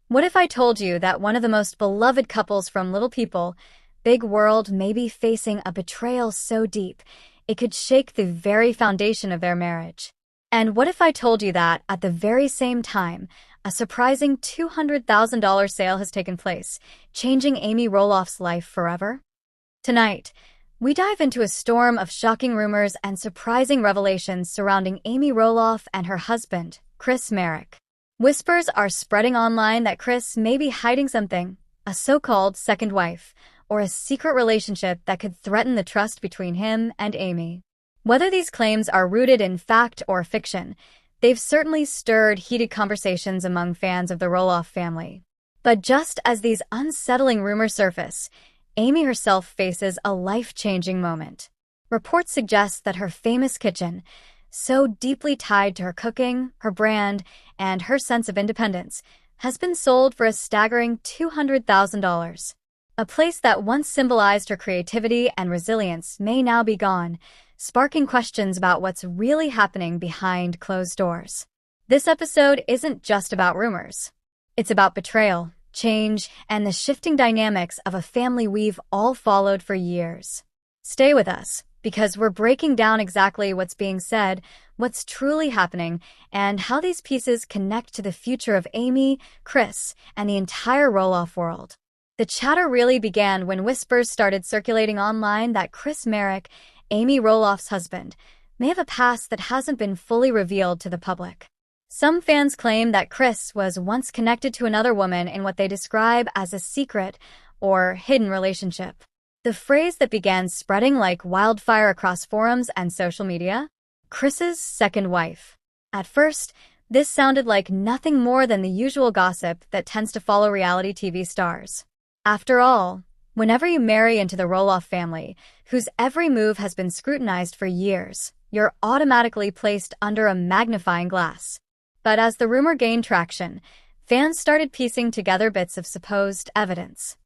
What if I told you that one of the most beloved couples from Little People, Big World, may be facing a betrayal so deep it could shake the very foundation of their marriage? And what if I told you that, at the very same time, a surprising $200,000 sale has taken place, changing Amy Roloff's life forever? Tonight, we dive into a storm of shocking rumors and surprising revelations surrounding Amy Roloff and her husband, Chris Marek. Whispers are spreading online that Chris may be hiding something, a so-called second wife, or a secret relationship that could threaten the trust between him and Amy. Whether these claims are rooted in fact or fiction, they've certainly stirred heated conversations among fans of the Roloff family. But just as these unsettling rumors surface, Amy herself faces a life-changing moment. Reports suggest that her famous kitchen, so deeply tied to her cooking, her brand, and her sense of independence, has been sold for a staggering $200,000. A place that once symbolized her creativity and resilience may now be gone, sparking questions about what's really happening behind closed doors. This episode isn't just about rumors. It's about betrayal, change, and the shifting dynamics of a family we've all followed for years. Stay with us, because we're breaking down exactly what's being said, what's truly happening, and how these pieces connect to the future of Amy, Chris, and the entire Roloff world. The chatter really began when whispers started circulating online that Chris Marek, Amy Roloff's husband, may have a past that hasn't been fully revealed to the public. Some fans claim that Chris was once connected to another woman in what they describe as a secret or hidden relationship. The phrase that began spreading like wildfire across forums and social media: Chris's second wife. At first, this sounded like nothing more than the usual gossip that tends to follow reality TV stars. After all, whenever you marry into the Roloff family, whose every move has been scrutinized for years, you're automatically placed under a magnifying glass. But as the rumor gained traction, fans started piecing together bits of supposed evidence.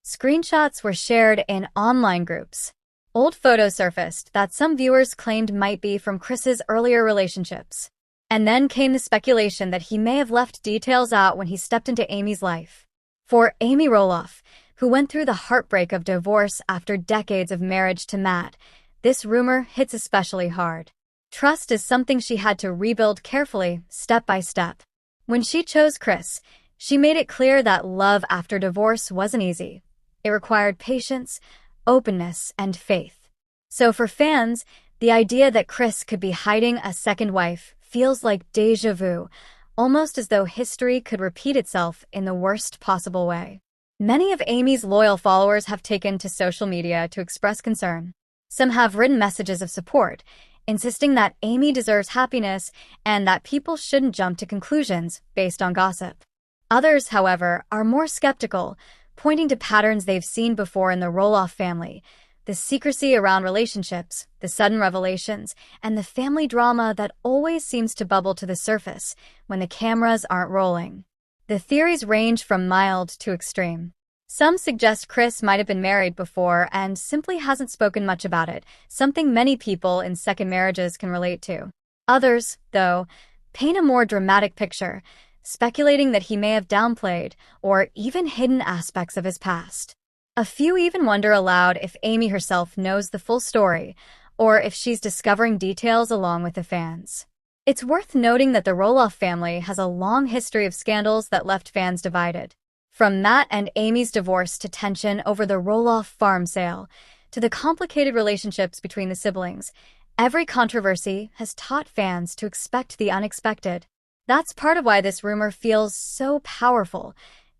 Screenshots were shared in online groups. Old photos surfaced that some viewers claimed might be from Chris's earlier relationships. And then came the speculation that he may have left details out when he stepped into Amy's life. For Amy Roloff, who went through the heartbreak of divorce after decades of marriage to Matt, this rumor hits especially hard. Trust is something she had to rebuild carefully, step by step. When she chose Chris, she made it clear that love after divorce wasn't easy. It required patience, openness, and faith. So for fans, the idea that Chris could be hiding a second wife feels like déjà vu, almost as though history could repeat itself in the worst possible way. Many of Amy's loyal followers have taken to social media to express concern. Some have written messages of support, insisting that Amy deserves happiness and that people shouldn't jump to conclusions based on gossip. Others, however, are more skeptical, pointing to patterns they've seen before in the Roloff family: the secrecy around relationships, the sudden revelations, and the family drama that always seems to bubble to the surface when the cameras aren't rolling. The theories range from mild to extreme. Some suggest Chris might have been married before and simply hasn't spoken much about it, something many people in second marriages can relate to. Others, though, paint a more dramatic picture, speculating that he may have downplayed or even hidden aspects of his past. A few even wonder aloud if Amy herself knows the full story, or if she's discovering details along with the fans. It's worth noting that the Roloff family has a long history of scandals that left fans divided. From Matt and Amy's divorce to tension over the Roloff farm sale, to the complicated relationships between the siblings, every controversy has taught fans to expect the unexpected. That's part of why this rumor feels so powerful.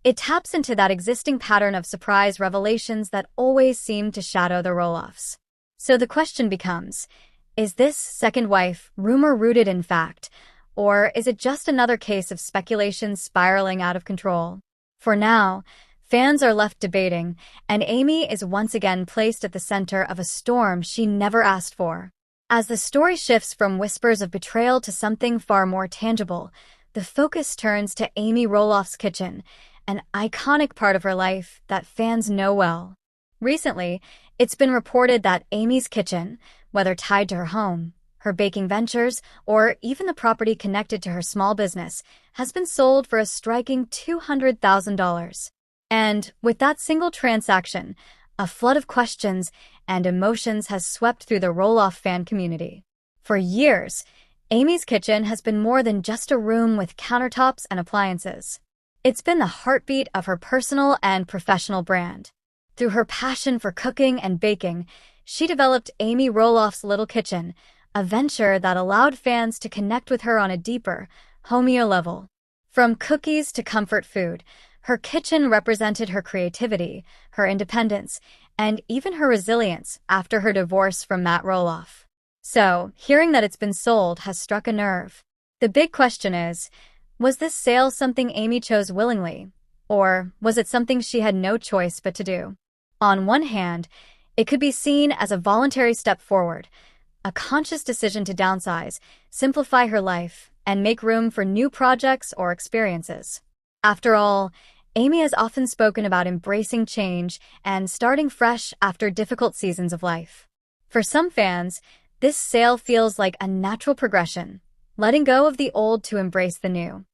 It taps into that existing pattern of surprise revelations that always seem to shadow the Roloffs. So the question becomes, is this second wife rumor rooted in fact, or is it just another case of speculation spiraling out of control? For now, fans are left debating, and Amy is once again placed at the center of a storm she never asked for. As the story shifts from whispers of betrayal to something far more tangible, the focus turns to Amy Roloff's kitchen, an iconic part of her life that fans know well. Recently, it's been reported that Amy's kitchen, whether tied to her home, her baking ventures, or even the property connected to her small business, has been sold for a striking $200,000. And with that single transaction, a flood of questions and emotions has swept through the Roloff fan community. For years, Amy's kitchen has been more than just a room with countertops and appliances. It's been the heartbeat of her personal and professional brand. Through her passion for cooking and baking, she developed Amy Roloff's Little Kitchen, a venture that allowed fans to connect with her on a deeper, homier level. From cookies to comfort food, her kitchen represented her creativity, her independence, and even her resilience after her divorce from Matt Roloff. So, hearing that it's been sold has struck a nerve. The big question is, was this sale something Amy chose willingly, or was it something she had no choice but to do? On one hand, it could be seen as a voluntary step forward, a conscious decision to downsize, simplify her life, and make room for new projects or experiences. After all, Amy has often spoken about embracing change and starting fresh after difficult seasons of life. For some fans, this sale feels like a natural progression, letting go of the old to embrace the new.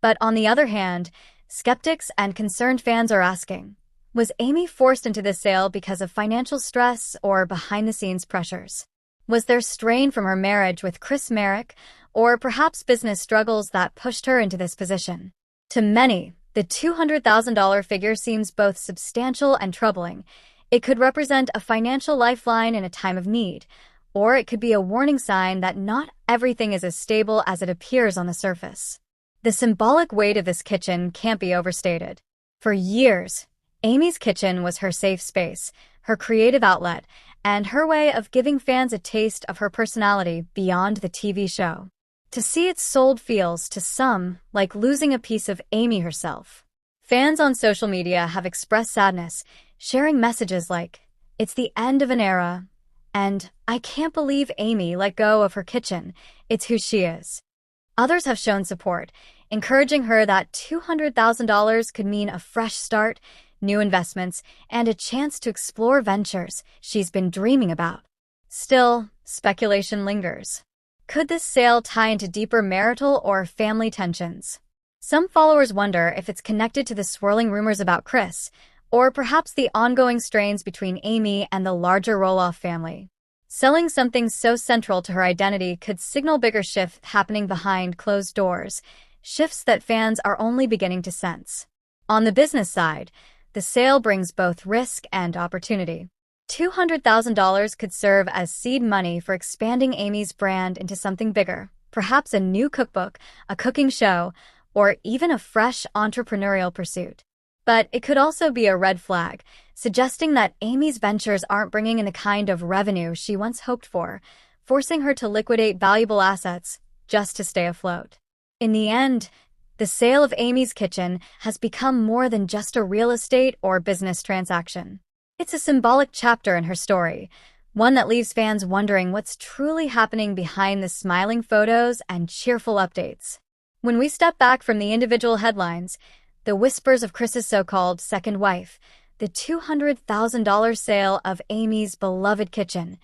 But on the other hand, skeptics and concerned fans are asking, was Amy forced into this sale because of financial stress or behind-the-scenes pressures? Was there strain from her marriage with Chris Marek, or perhaps business struggles that pushed her into this position? To many, the $200,000 figure seems both substantial and troubling. It could represent a financial lifeline in a time of need, or it could be a warning sign that not everything is as stable as it appears on the surface. The symbolic weight of this kitchen can't be overstated. For years, Amy's kitchen was her safe space, her creative outlet, and her way of giving fans a taste of her personality beyond the TV show. To see it sold feels, to some, like losing a piece of Amy herself. Fans on social media have expressed sadness, sharing messages like, "It's the end of an era," and "I can't believe Amy let go of her kitchen, it's who she is." Others have shown support, encouraging her that $200,000 could mean a fresh start, new investments, and a chance to explore ventures she's been dreaming about. Still, speculation lingers. Could this sale tie into deeper marital or family tensions? Some followers wonder if it's connected to the swirling rumors about Chris, or perhaps the ongoing strains between Amy and the larger Roloff family. Selling something so central to her identity could signal bigger shifts happening behind closed doors, shifts that fans are only beginning to sense. On the business side, the sale brings both risk and opportunity. $200,000 could serve as seed money for expanding Amy's brand into something bigger, perhaps a new cookbook, a cooking show, or even a fresh entrepreneurial pursuit. But it could also be a red flag, suggesting that Amy's ventures aren't bringing in the kind of revenue she once hoped for, forcing her to liquidate valuable assets just to stay afloat. In the end, the sale of Amy's kitchen has become more than just a real estate or business transaction. It's a symbolic chapter in her story, one that leaves fans wondering what's truly happening behind the smiling photos and cheerful updates. When we step back from the individual headlines, the whispers of Chris's so-called second wife, the $200,000 sale of Amy's beloved kitchen,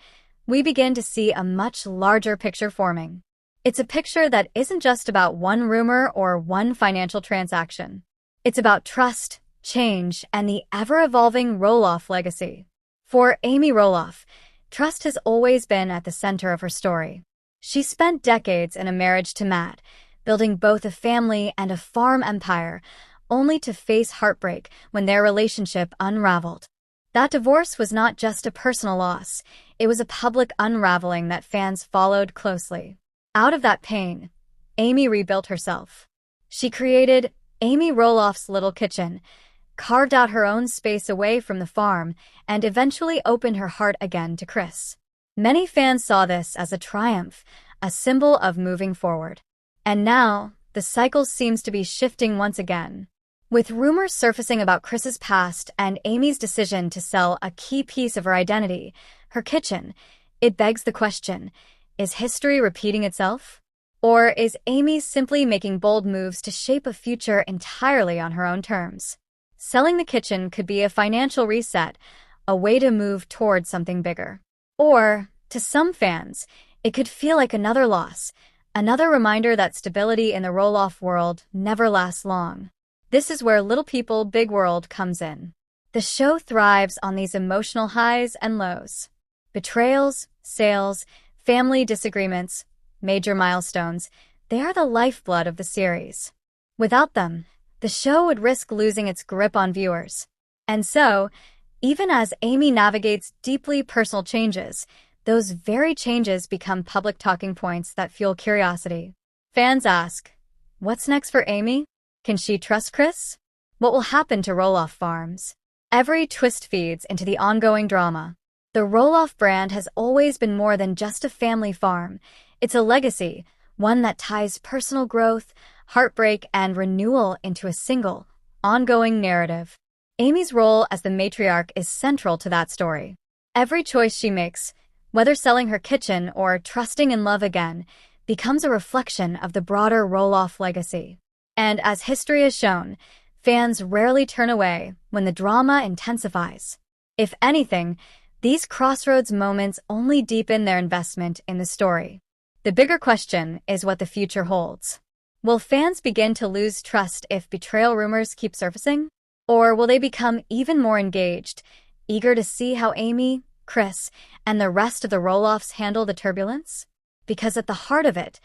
we begin to see a much larger picture forming. It's a picture that isn't just about one rumor or one financial transaction. It's about trust, change, and the ever-evolving Roloff legacy. For Amy Roloff, trust has always been at the center of her story. She spent decades in a marriage to Matt, building both a family and a farm empire, only to face heartbreak when their relationship unraveled. That divorce was not just a personal loss, it was a public unraveling that fans followed closely. Out of that pain, Amy rebuilt herself. She created Amy Roloff's Little Kitchen, carved out her own space away from the farm, and eventually opened her heart again to Chris. Many fans saw this as a triumph, a symbol of moving forward. And now, the cycle seems to be shifting once again. With rumors surfacing about Chris's past and Amy's decision to sell a key piece of her identity, her kitchen, it begs the question, is history repeating itself? Or is Amy simply making bold moves to shape a future entirely on her own terms? Selling the kitchen could be a financial reset, a way to move towards something bigger. Or, to some fans, It could feel like another loss, another reminder that stability in the Roloff world never lasts long. This is where Little People, Big World comes in. The show thrives on these emotional highs and lows. Betrayals, sales, family disagreements, major milestones, they are the lifeblood of the series. Without them, the show would risk losing its grip on viewers. And so, even as Amy navigates deeply personal changes, those very changes become public talking points that fuel curiosity. Fans ask, what's next for Amy? Can she trust Chris? What will happen to Roloff Farms? Every twist feeds into the ongoing drama. The Roloff brand has always been more than just a family farm. It's a legacy, one that ties personal growth, heartbreak, and renewal into a single, ongoing narrative. Amy's role as the matriarch is central to that story. Every choice she makes, whether selling her kitchen or trusting in love again, becomes a reflection of the broader Roloff legacy. And as history has shown, fans rarely turn away when the drama intensifies. If anything, these crossroads moments only deepen their investment in the story. The bigger question is what the future holds. Will fans begin to lose trust if betrayal rumors keep surfacing? Or will they become even more engaged, eager to see how Amy, Chris, and the rest of the Roloffs handle the turbulence? Because at the heart of it,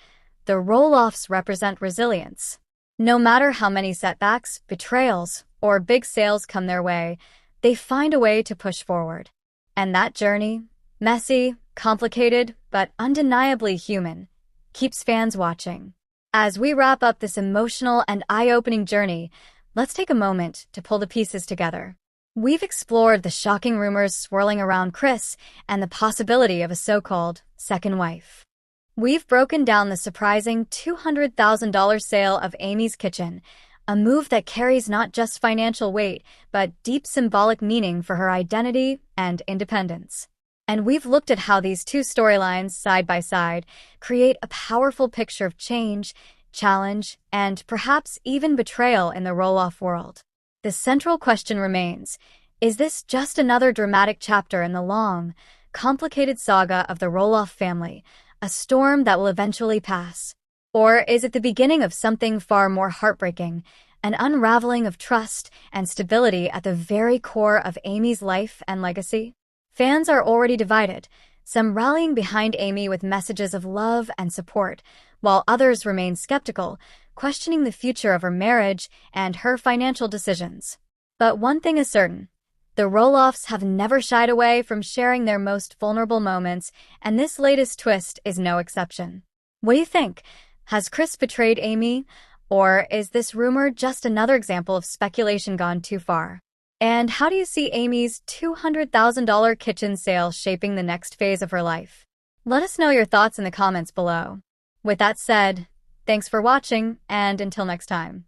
the Roloffs represent resilience. No matter how many setbacks, betrayals, or big sales come their way, they find a way to push forward. And that journey, messy, complicated, but undeniably human, keeps fans watching. As we wrap up this emotional and eye-opening journey, let's take a moment to pull the pieces together. We've explored the shocking rumors swirling around Chris and the possibility of a so-called second wife. We've broken down the surprising $200,000 sale of Amy's kitchen, a move that carries not just financial weight, but deep symbolic meaning for her identity and independence. And we've looked at how these two storylines, side by side, create a powerful picture of change, challenge, and perhaps even betrayal in the Roloff world. The central question remains, is this just another dramatic chapter in the long, complicated saga of the Roloff family, a storm that will eventually pass? Or is it the beginning of something far more heartbreaking, an unraveling of trust and stability at the very core of Amy's life and legacy? Fans are already divided, some rallying behind Amy with messages of love and support, while others remain skeptical, questioning the future of her marriage and her financial decisions. But one thing is certain, the Roloffs have never shied away from sharing their most vulnerable moments, and this latest twist is no exception. What do you think? Has Chris betrayed Amy? Or is this rumor just another example of speculation gone too far? And how do you see Amy's $200,000 kitchen sale shaping the next phase of her life? Let us know your thoughts in the comments below. With that said, thanks for watching, and until next time.